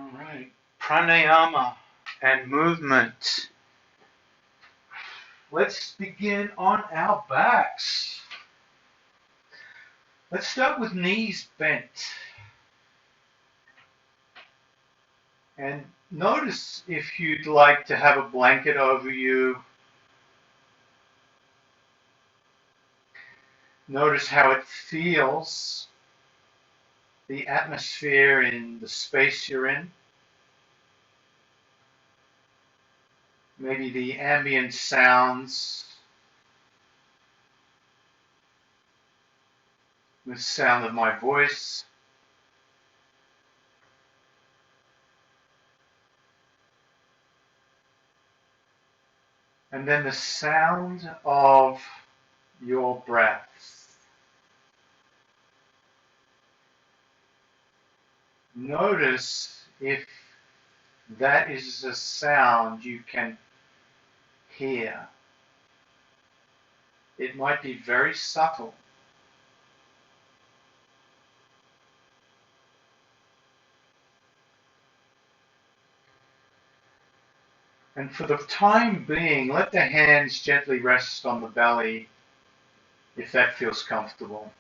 Alright, pranayama and movement. Let's begin on our backs. Let's start with knees bent. And notice if you'd like to have a blanket over you. Notice how it feels, the atmosphere in the space you're in. Maybe the ambient sounds, the sound of my voice. And then the sound of your breath. Notice if that is a sound you can hear. It might be very subtle. And for the time being, let the hands gently rest on the belly if that feels comfortable.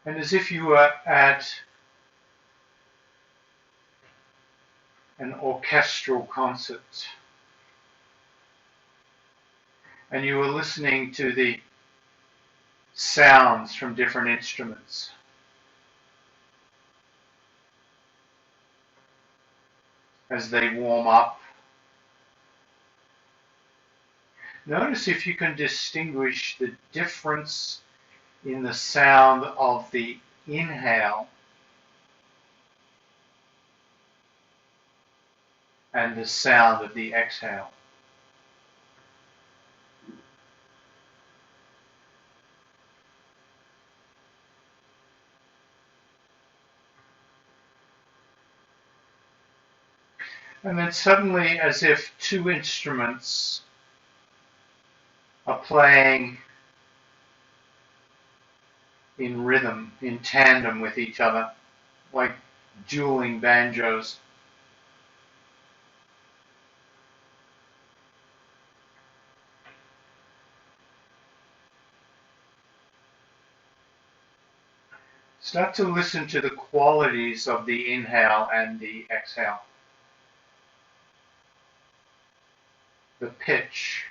And as if you were at an orchestral concert and you were listening to the sounds from different instruments. As they warm up, notice if you can distinguish the difference in the sound of the inhale and the sound of the exhale. And then suddenly, as if two instruments are playing in rhythm, in tandem with each other, like dueling banjos. Start to listen to the qualities of the inhale and the exhale. The pitch,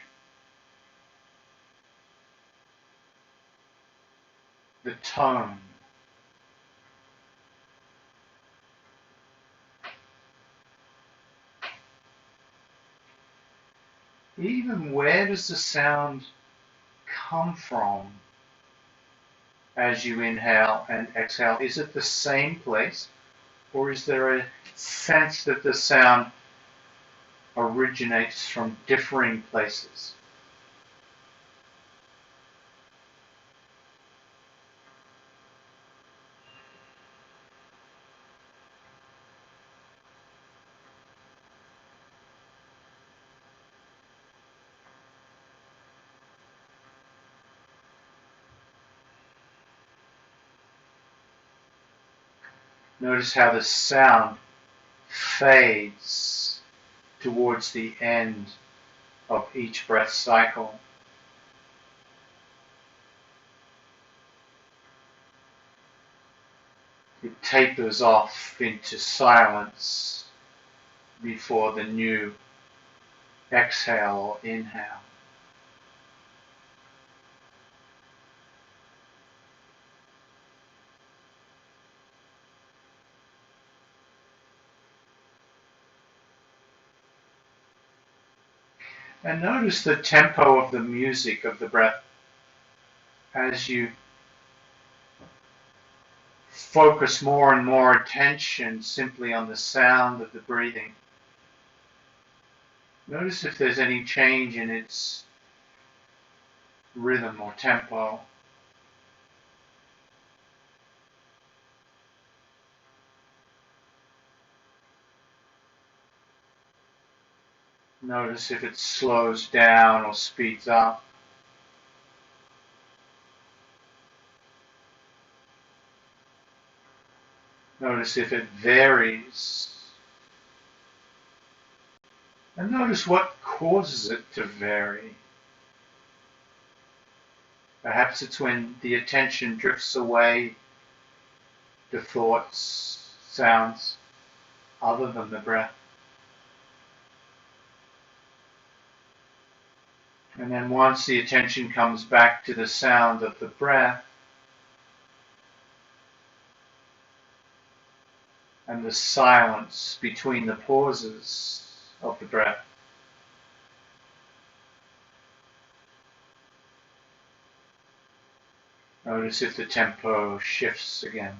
the tone. Even where does the sound come from as you inhale and exhale? Is it the same place, or is there a sense that the sound originates from differing places? Notice how the sound fades towards the end of each breath cycle. It tapers off into silence before the new exhale or inhale. And notice the tempo of the music of the breath as you focus more and more attention simply on the sound of the breathing. Notice if there's any change in its rhythm or tempo. Notice if it slows down or speeds up. Notice if it varies. And notice what causes it to vary. Perhaps it's when the attention drifts away to thoughts, sounds, other than the breath. And then once the attention comes back to the sound of the breath, and the silence between the pauses of the breath, notice if the tempo shifts again.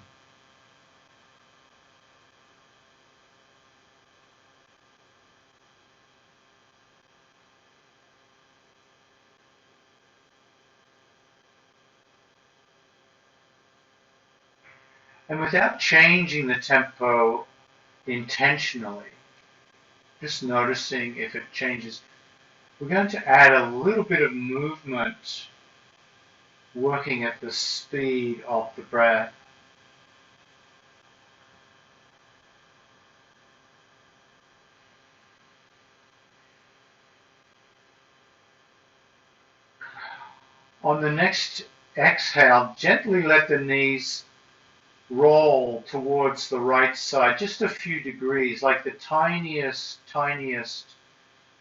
And without changing the tempo intentionally, just noticing if it changes, we're going to add a little bit of movement, working at the speed of the breath. On the next exhale, gently let the knees roll towards the right side, just a few degrees, like the tiniest,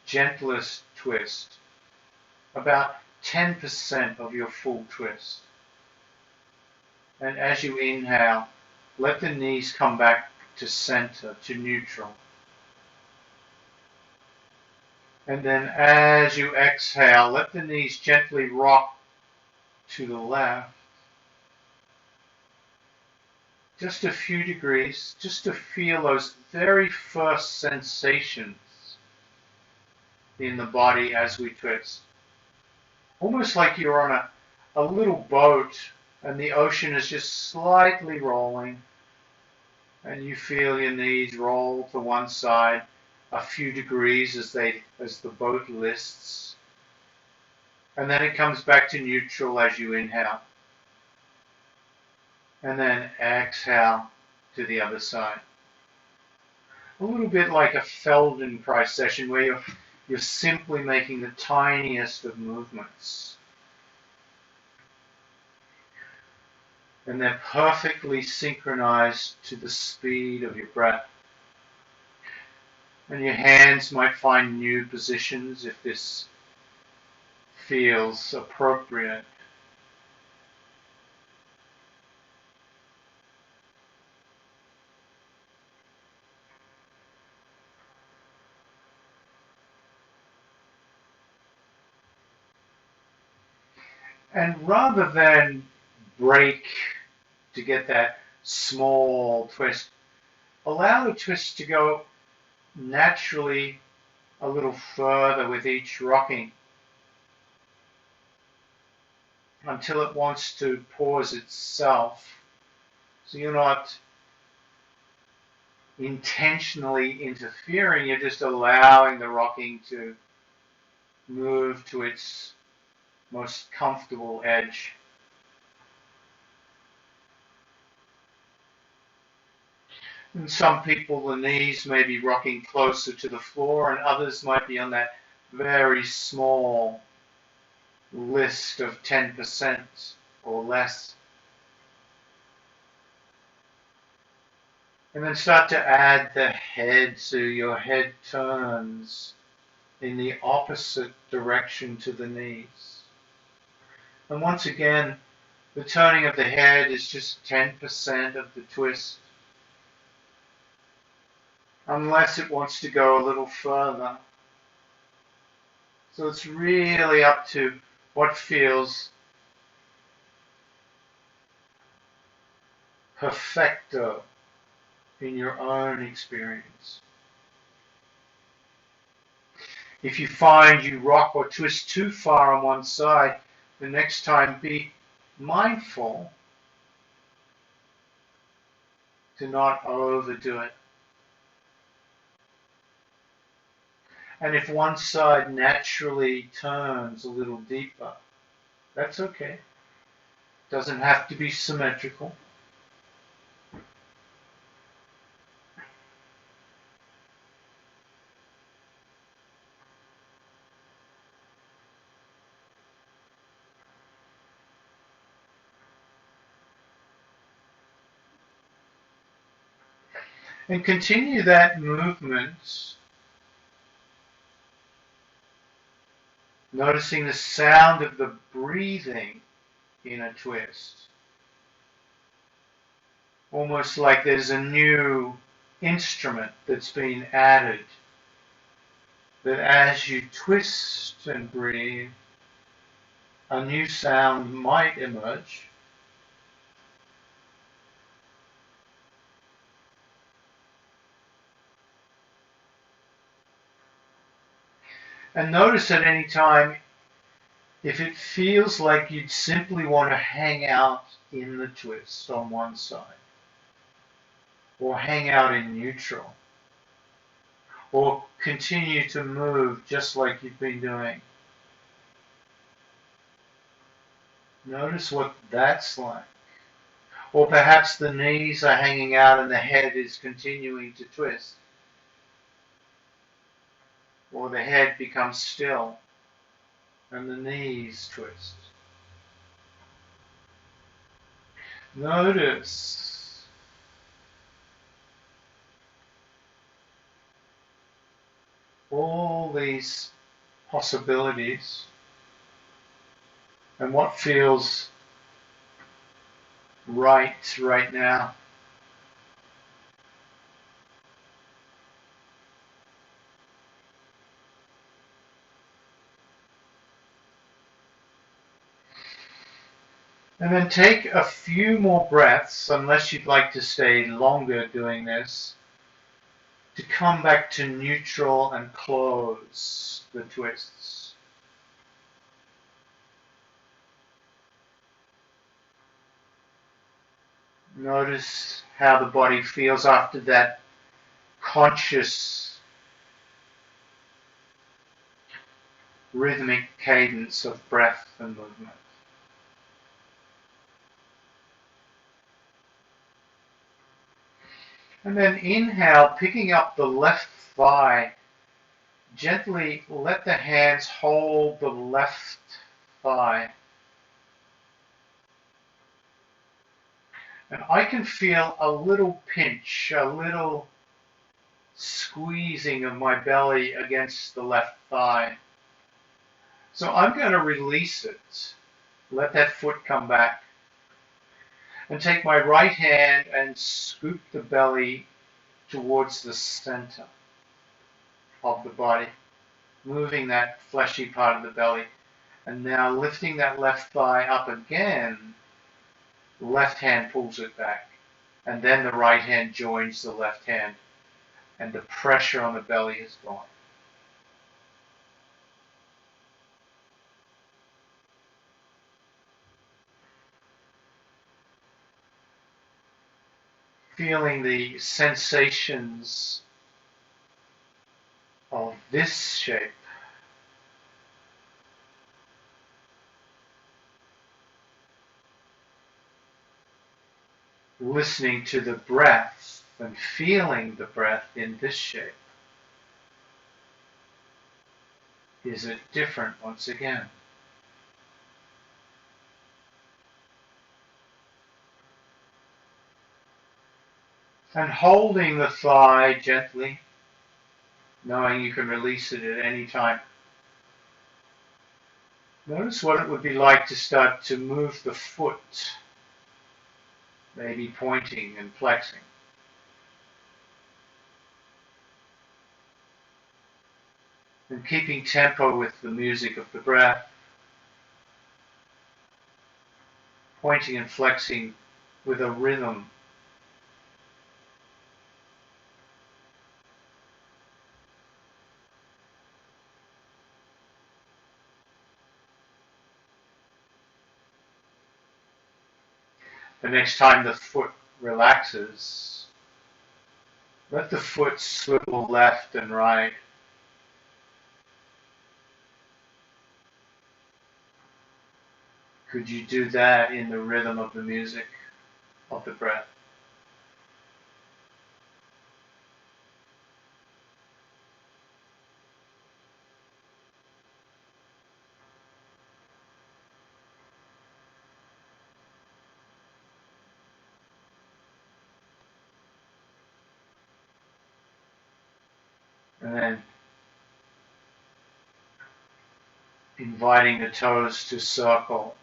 gentlest twist, about 10% of your full twist. And as you inhale, let the knees come back to center, to neutral. And then as you exhale, let the knees gently rock to the left. Just a few degrees, just to feel those very first sensations in the body as we twist. Almost like you're on a little boat and the ocean is just slightly rolling and you feel your knees roll to one side a few degrees as the boat lists. And then it comes back to neutral as you inhale. And then exhale to the other side. A little bit like a Feldenkrais session where you're simply making the tiniest of movements. And they're perfectly synchronized to the speed of your breath. And your hands might find new positions if this feels appropriate. And rather than break to get that small twist, allow the twist to go naturally a little further with each rocking until it wants to pause itself. So you're not intentionally interfering, you're just allowing the rocking to move to its most comfortable edge. And some people, the knees may be rocking closer to the floor, and others might be on that very small list of 10% or less. And then start to add the head, so your head turns in the opposite direction to the knees. And once again, the turning of the head is just 10% of the twist, unless it wants to go a little further. So it's really up to what feels perfecto in your own experience. If you find you rock or twist too far on one side, the next time be mindful to not overdo it. And if one side naturally turns a little deeper, that's okay. Doesn't have to be symmetrical. And continue that movement, noticing the sound of the breathing in a twist. Almost like there's a new instrument that's been added, that as you twist and breathe, a new sound might emerge. And notice at any time if it feels like you'd simply want to hang out in the twist on one side, or hang out in neutral, or continue to move just like you've been doing. Notice what that's like. Or perhaps the knees are hanging out and the head is continuing to twist. Or the head becomes still and the knees twist. Notice all these possibilities and what feels right now. And then take a few more breaths, unless you'd like to stay longer doing this, to come back to neutral and close the twists. Notice how the body feels after that conscious rhythmic cadence of breath and movement. And then inhale, picking up the left thigh. Gently let the hands hold the left thigh. And I can feel a little pinch, a little squeezing of my belly against the left thigh. So I'm going to release it. Let that foot come back. And take my right hand and scoop the belly towards the center of the body, moving that fleshy part of the belly. And now lifting that left thigh up again, the left hand pulls it back. And then the right hand joins the left hand. And the pressure on the belly is gone. Feeling the sensations of this shape. Listening to the breath and feeling the breath in this shape. Is it different once again? And holding the thigh gently, knowing you can release it at any time. Notice what it would be like to start to move the foot, maybe pointing and flexing. And keeping tempo with the music of the breath, pointing and flexing with a rhythm. The next time the foot relaxes, let the foot swivel left and right. Could you do that in the rhythm of the music of the breath? And then inviting the toes to circle.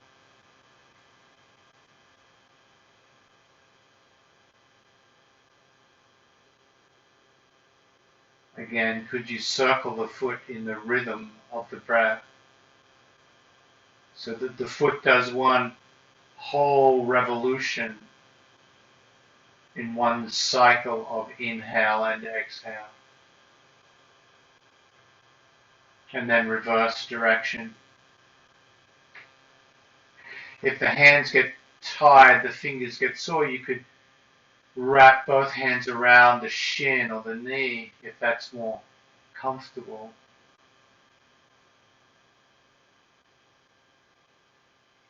Again, could you circle the foot in the rhythm of the breath so that the foot does one whole revolution in one cycle of inhale and exhale? And then reverse direction. If the hands get tired, the fingers get sore, you could wrap both hands around the shin or the knee if that's more comfortable.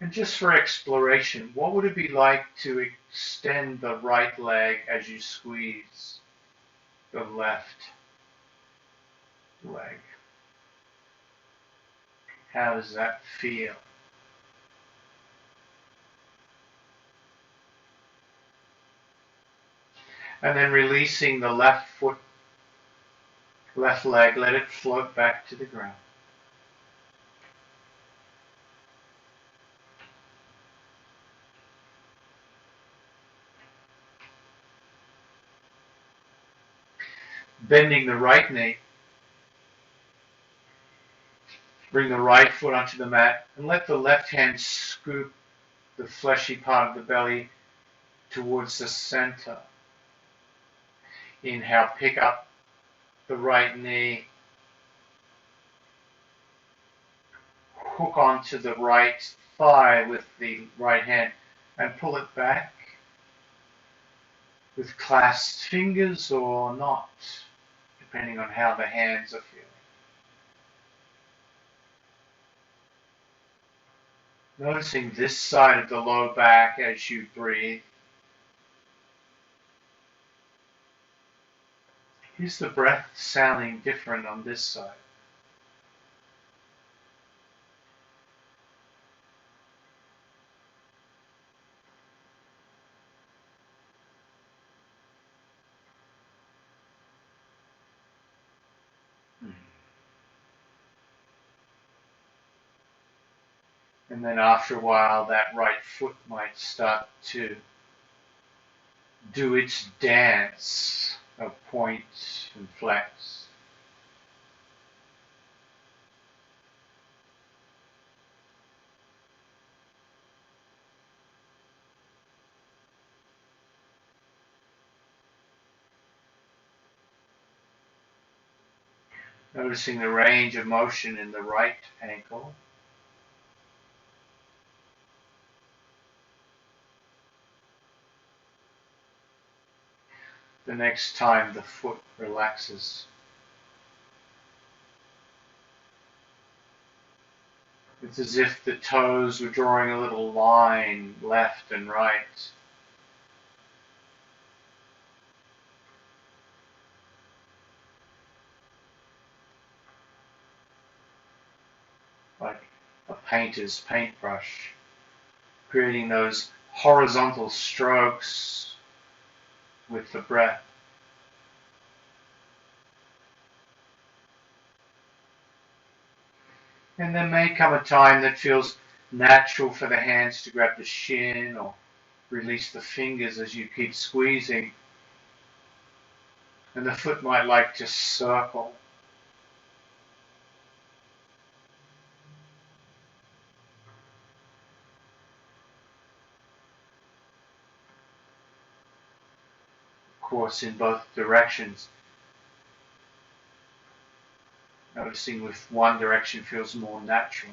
And just for exploration, what would it be like to extend the right leg as you squeeze the left leg? How does that feel? And then releasing the left foot, left leg, let it float back to the ground. Bending the right knee. Bring the right foot onto the mat and let the left hand scoop the fleshy part of the belly towards the center. Inhale, pick up the right knee. Hook onto the right thigh with the right hand and pull it back with clasped fingers or not, depending on how the hands are feeling. Noticing this side of the low back as you breathe. Is the breath sounding different on this side? And then after a while, that right foot might start to do its dance of point and flex. Noticing the range of motion in the right ankle. The next time the foot relaxes. It's as if the toes were drawing a little line left and right. Like a painter's paintbrush, creating those horizontal strokes with the breath. And there may come a time that feels natural for the hands to grab the shin or release the fingers as you keep squeezing. And the foot might like to circle. Of course, in both directions. Noticing if one direction feels more natural.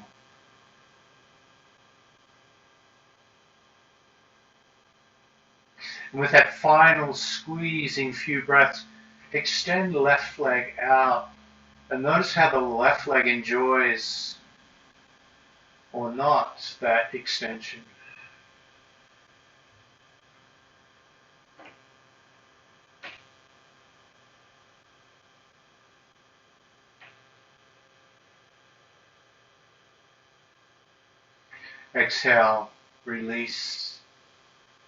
And with that final squeezing few breaths, extend the left leg out and notice how the left leg enjoys or not that extension. Exhale, release,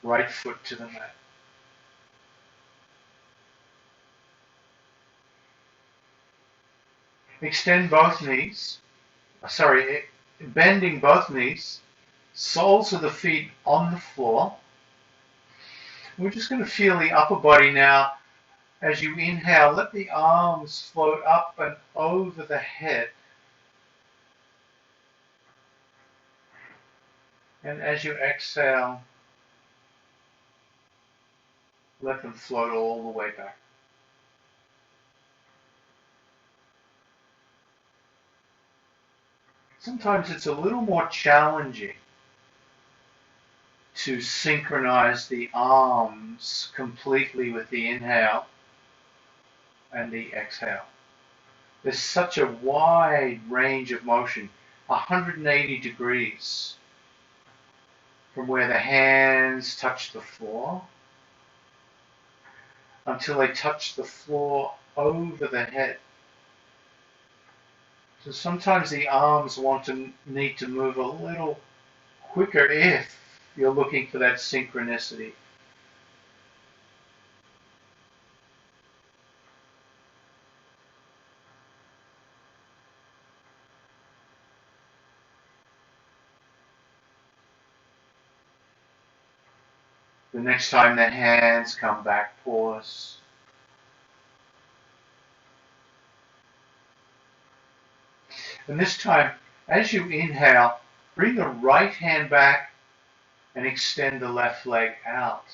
right foot to the mat. Extend both knees, bending both knees, soles of the feet on the floor. We're just going to feel the upper body now. As you inhale, let the arms float up and over the head. And as you exhale, let them float all the way back. Sometimes it's a little more challenging to synchronize the arms completely with the inhale and the exhale. There's such a wide range of motion, 180 degrees, from where the hands touch the floor until they touch the floor over the head. So sometimes the arms need to move a little quicker if you're looking for that synchronicity. The next time the hands come back, pause. And this time, as you inhale, bring the right hand back and extend the left leg out.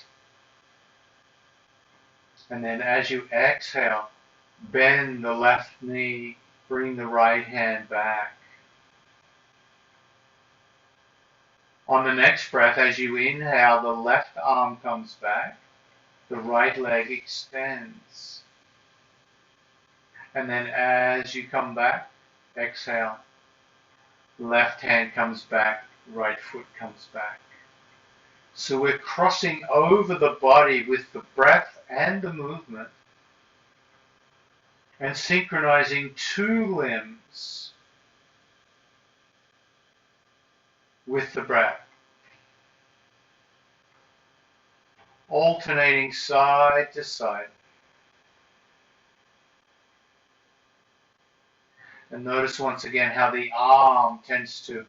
And then as you exhale, bend the left knee, bring the right hand back. On the next breath, as you inhale, the left arm comes back, the right leg extends. And then as you come back, exhale, left hand comes back, right foot comes back. So we're crossing over the body with the breath and the movement and synchronizing two limbs with the breath, alternating side to side. And notice once again how the arm tends to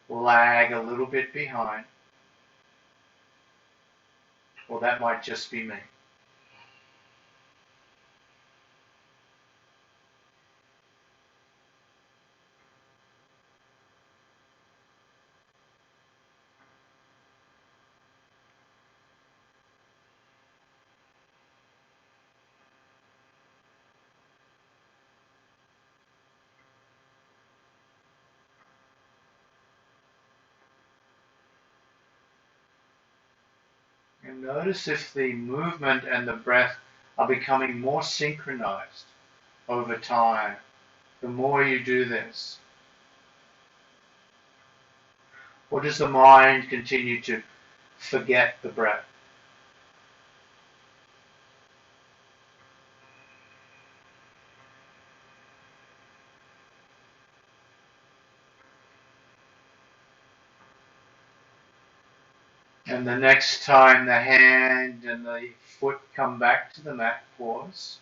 lag a little bit behind. Well, that might just be me. And notice if the movement and the breath are becoming more synchronized over time, the more you do this. Or does the mind continue to forget the breath? And the next time the hand and the foot come back to the mat, pause.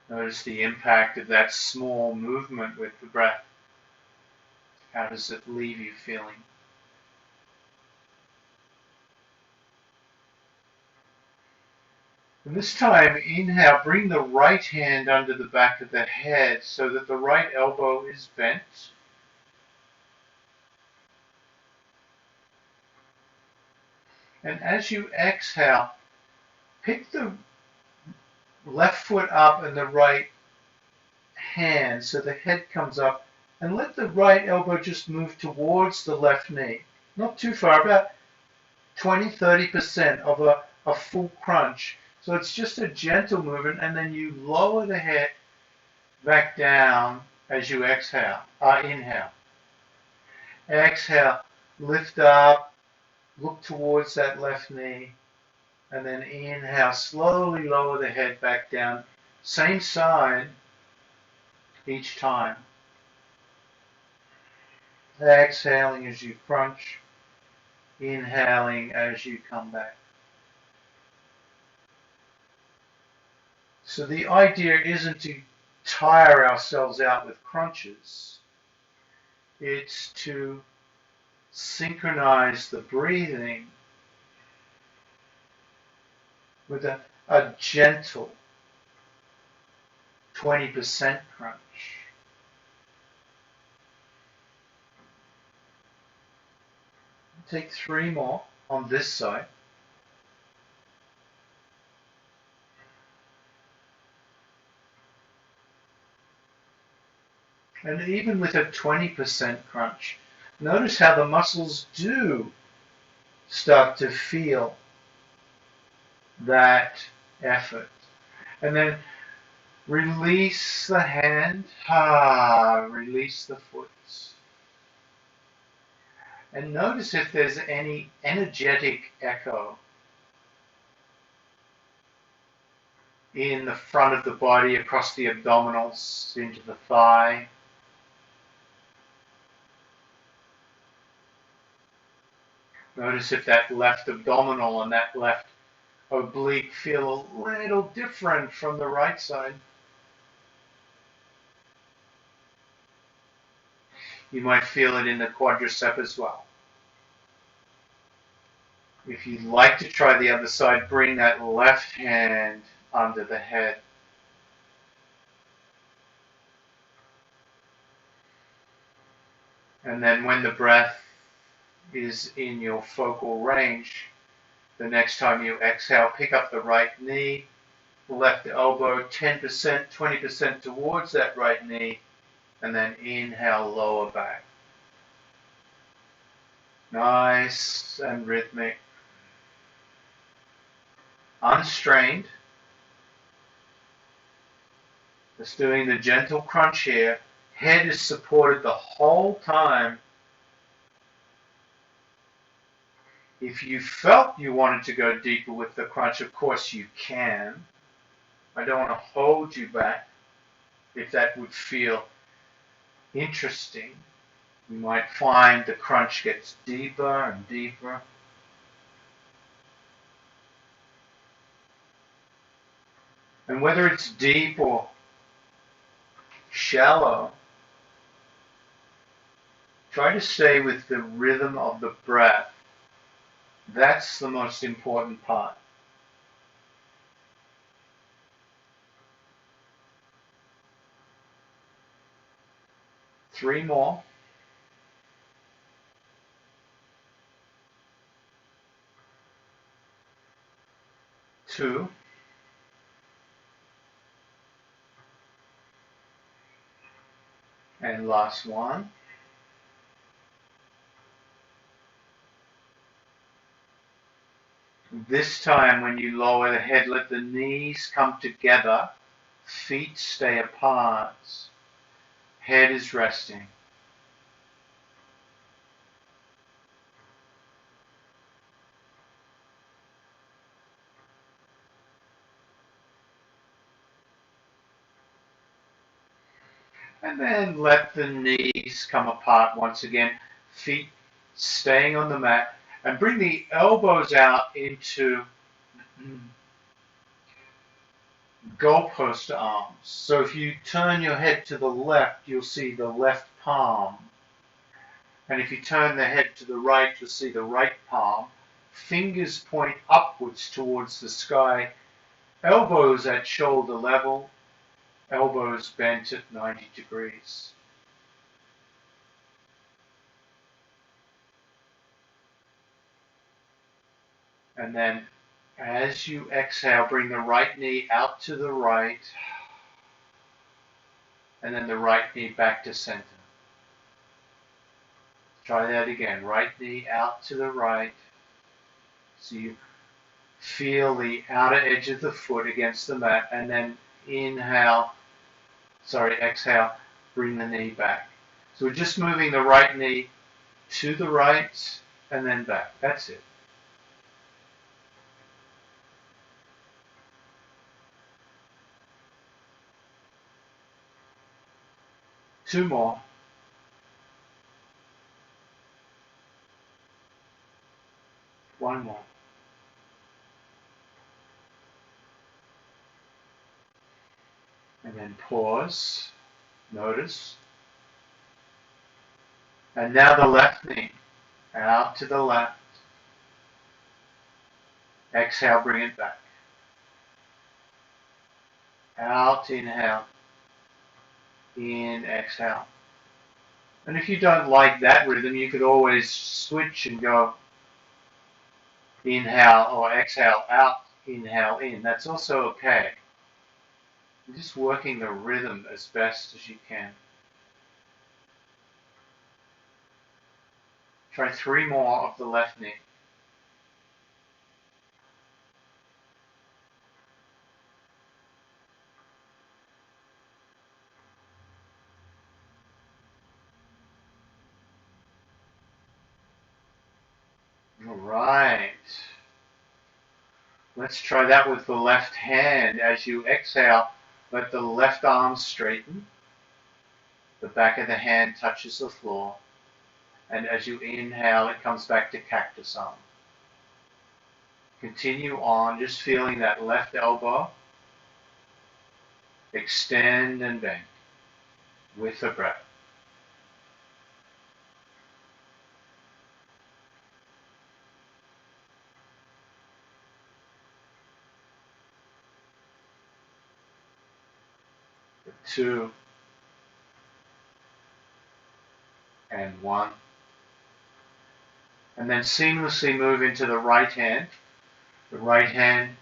Notice the impact of that small movement with the breath. How does it leave you feeling? And this time, inhale, bring the right hand under the back of the head so that the right elbow is bent. And as you exhale, pick the left foot up and the right hand so the head comes up, and let the right elbow just move towards the left knee. Not too far, about 20-30% of a full crunch. So it's just a gentle movement, and then you lower the head back down as you exhale, inhale. Exhale, lift up, look towards that left knee, and then inhale, slowly lower the head back down. Same side each time. Exhaling as you crunch, inhaling as you come back. So the idea isn't to tire ourselves out with crunches. It's to synchronize the breathing with a gentle 20% crunch. Take 3 more on this side. And even with a 20% crunch, notice how the muscles do start to feel that effort. And then release the hand, release the foot. And notice if there's any energetic echo in the front of the body, across the abdominals, into the thigh. Notice if that left abdominal and that left oblique feel a little different from the right side. You might feel it in the quadricep as well. If you'd like to try the other side, bring that left hand under the head. And then when the breath is in your focal range, the next time you exhale, pick up the right knee, left elbow 10%, 20% towards that right knee, and then inhale, lower back. Nice and rhythmic. Unstrained. Just doing the gentle crunch here. Head is supported the whole time. If you felt you wanted to go deeper with the crunch, of course you can. I don't want to hold you back. If that would feel interesting, you might find the crunch gets deeper and deeper. And whether it's deep or shallow, try to stay with the rhythm of the breath. That's the most important part. Three more. Two. And last one. This time when you lower the head, let the knees come together, feet stay apart, head is resting. And then let the knees come apart once again, feet staying on the mat, and bring the elbows out into goalpost arms. So if you turn your head to the left, you'll see the left palm. And if you turn the head to the right, you'll see the right palm. Fingers point upwards towards the sky. Elbows at shoulder level. Elbows bent at 90 degrees. And then as you exhale, bring the right knee out to the right, and then the right knee back to center. Try that again. Right knee out to the right. So you feel the outer edge of the foot against the mat, and then exhale, bring the knee back. So we're just moving the right knee to the right and then back. That's it. Two more. One more. And then pause. Notice. And now the left knee. Out to the left. Exhale, bring it back. Out, inhale. In, exhale. And if you don't like that rhythm, you could always switch and go inhale or exhale out, inhale in. That's also okay. You're just working the rhythm as best as you can. Try 3 more of the left knee. All right. Let's try that with the left hand. As you exhale, let the left arm straighten. The back of the hand touches the floor. And as you inhale, it comes back to cactus arm. Continue on, just feeling that left elbow extend and bend with the breath. The 2 and 1. And then seamlessly move into the right hand. The right hand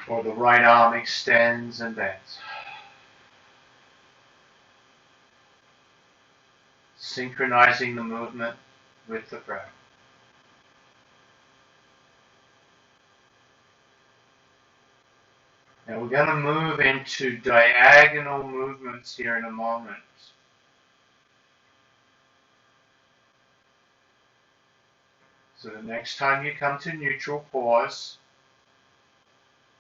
or the right arm extends and bends. Synchronizing the movement with the breath. Now we're going to move into diagonal movements here in a moment. So the next time you come to neutral, pause.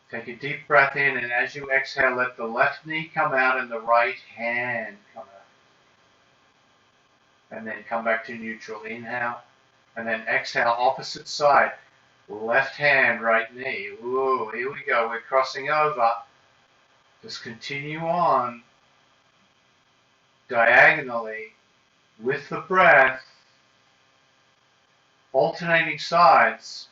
Take a deep breath in, and as you exhale, let the left knee come out and the right hand come out. And then come back to neutral. Inhale, and then exhale, opposite side. Left hand, right knee. Ooh, here we go. We're crossing over. Just continue on diagonally with the breath, alternating sides.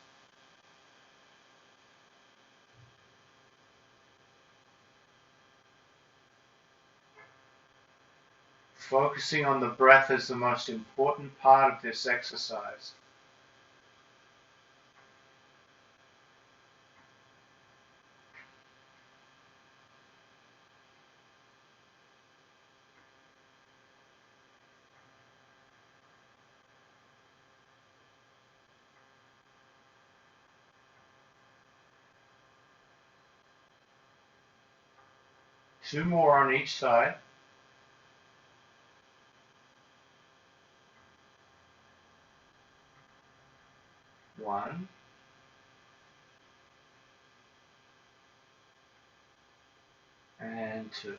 Focusing on the breath is the most important part of this exercise. Two more on each side. One. And 2.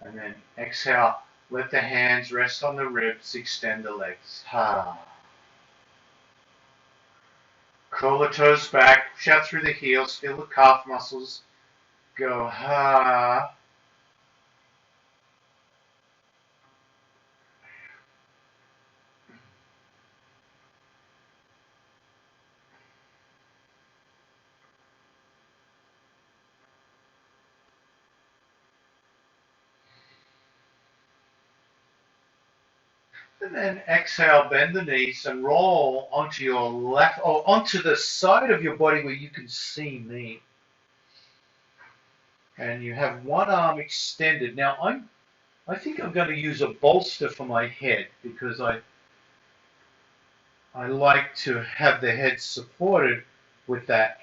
And then exhale. Let the hands rest on the ribs. Extend the legs. Ha. Curl the toes back. Push out through the heels. Feel the calf muscles. Go ha. And then exhale, bend the knees and roll onto your left, or onto the side of your body where you can see me. And you have one arm extended. Now I think I'm going to use a bolster for my head because I like to have the head supported with that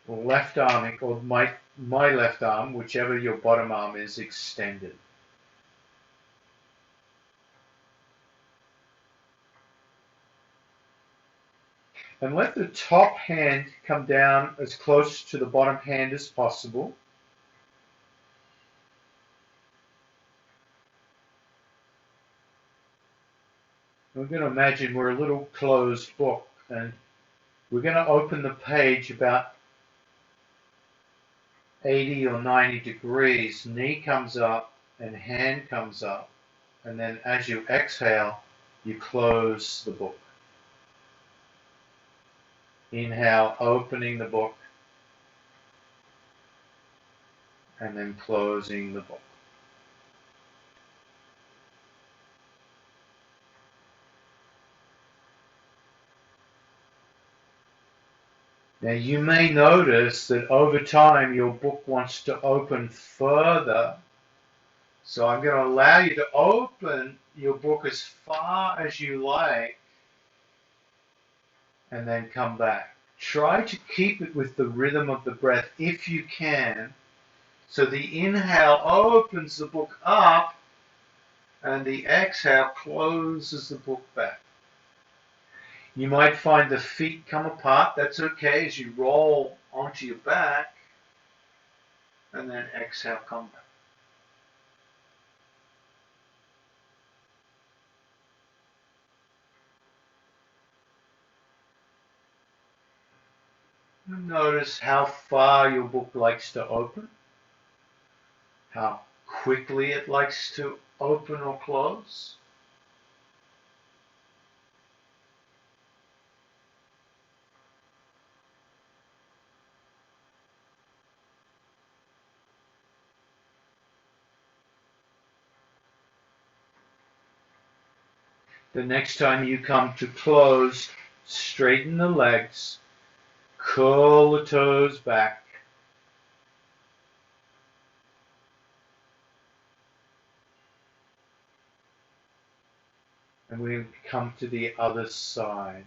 left arm, or my left arm, whichever your bottom arm is, extended. And let the top hand come down as close to the bottom hand as possible. We're going to imagine we're a little closed book, and we're going to open the page about 80 or 90 degrees. Knee comes up and hand comes up. And then as you exhale, you close the book. Inhale, opening the book, and then closing the book. Now you may notice that over time your book wants to open further. So I'm going to allow you to open your book as far as you like and then come back. Try to keep it with the rhythm of the breath if you can. So the inhale opens the book up and the exhale closes the book back. You might find the feet come apart. That's okay as you roll onto your back and then exhale, come back. Notice how far your book likes to open, how quickly it likes to open or close. The next time you come to close, straighten the legs, curl the toes back. And we come to the other side.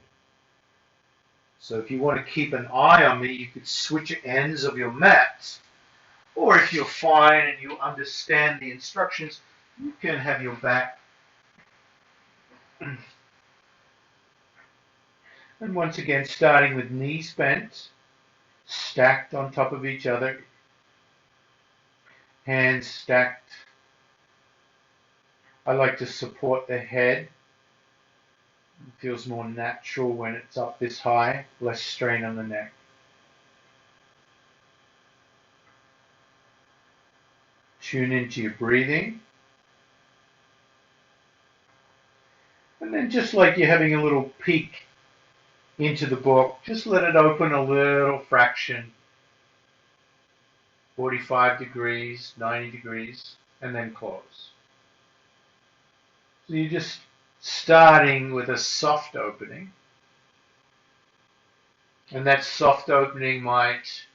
So if you want to keep an eye on me, you could switch ends of your mat. Or if you're fine and you understand the instructions, you can have your back. And once again, starting with knees bent, stacked on top of each other, hands stacked. I like to support the head. It feels more natural when it's up this high, less strain on the neck. Tune into your breathing. And then just like you're having a little peek into the book, just let it open a little fraction. 45 degrees, 90 degrees, and then close. So you're just starting with a soft opening. And that soft opening might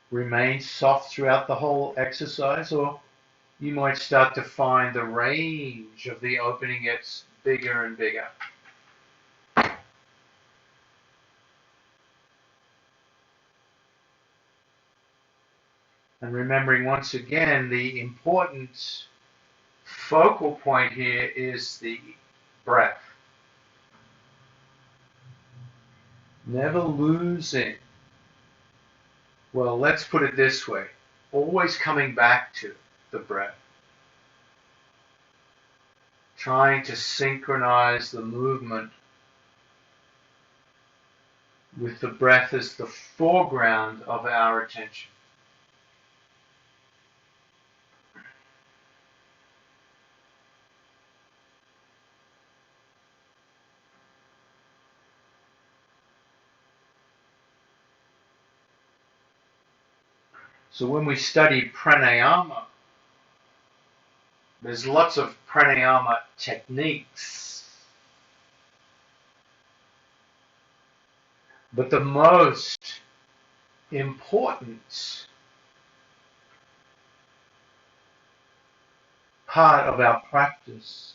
remain soft throughout the whole exercise, or you might start to find the range of the opening gets bigger and bigger. And remembering once again, the important focal point here is the breath. Never losing. Well, let's put it this way. Always coming back to the breath. Trying to synchronize the movement with the breath as the foreground of our attention. So when we study pranayama, There's lots of pranayama techniques, but the most important part of our practice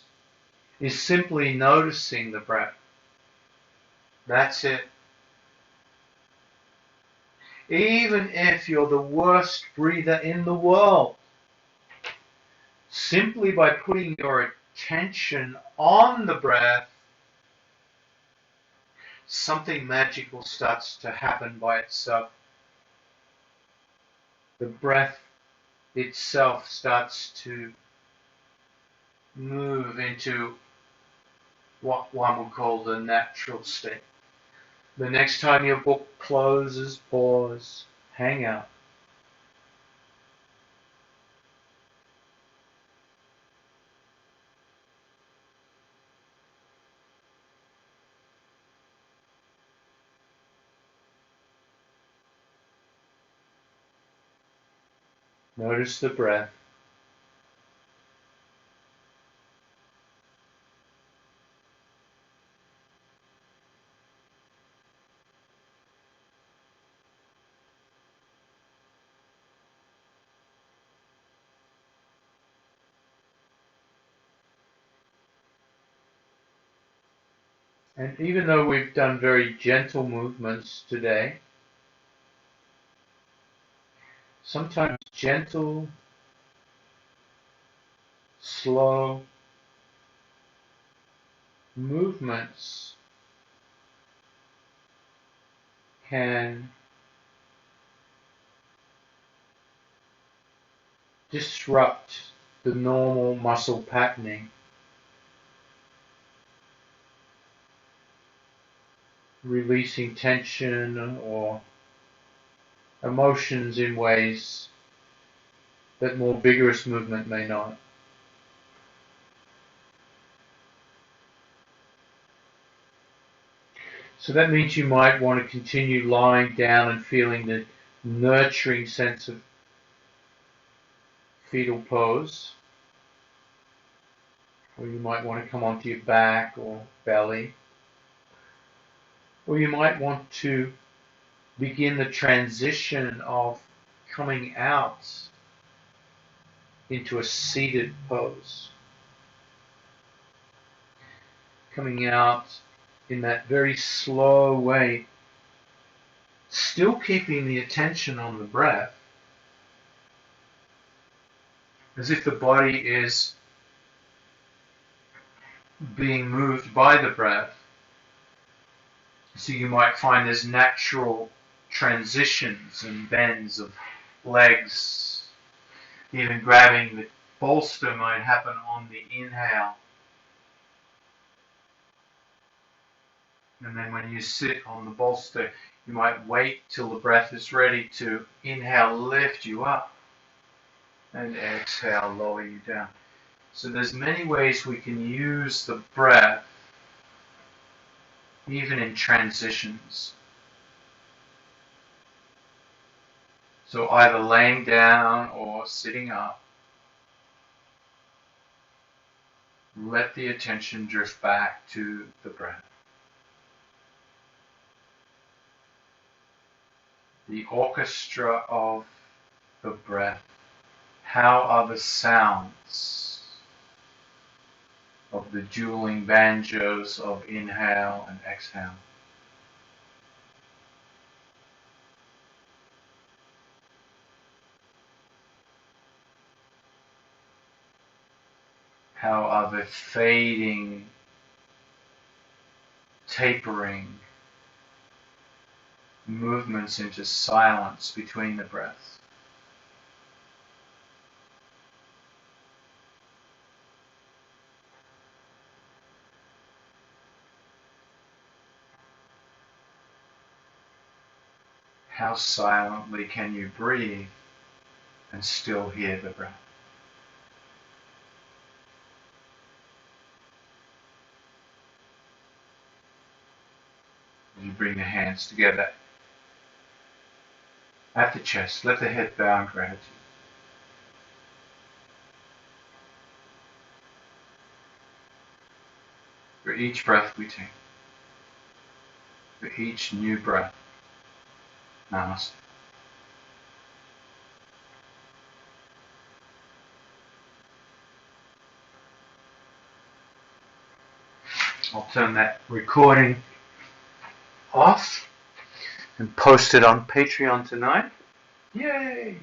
is simply noticing the breath. That's it. Even if you're the worst breather in the world, simply by putting your attention on the breath, something magical starts to happen by itself. The breath itself starts to move into what one would call the natural state. The next time your book closes, pause, hang out. Notice the breath. And even though we've done very gentle movements today, sometimes gentle, slow movements can disrupt the normal muscle patterning, releasing tension or emotions in ways that more vigorous movement may not. So that means you might want to continue lying down and feeling the nurturing sense of fetal pose. Or you might want to come onto your back or belly. Or you might want to begin the transition of coming out into a seated pose. Coming out in that very slow way, still keeping the attention on the breath, as if the body is being moved by the breath. So you might find there's natural transitions and bends of legs. Even grabbing the bolster might happen on the inhale. And then when you sit on the bolster, you might wait till the breath is ready to inhale, lift you up, and exhale, lower you down. So there's many ways we can use the breath, even in transitions. So either laying down or sitting up, let the attention drift back to the breath. The orchestra of the breath. How are the sounds of the dueling banjos of inhale and exhale? How are the fading, tapering movements into silence between the breaths? How silently can you breathe and still hear the breath? You bring the hands together at the chest. Let the head bow in gratitude. each breath we take, for each new breath. Namaste. I'll turn that recording off and post it on Patreon tonight. Yay!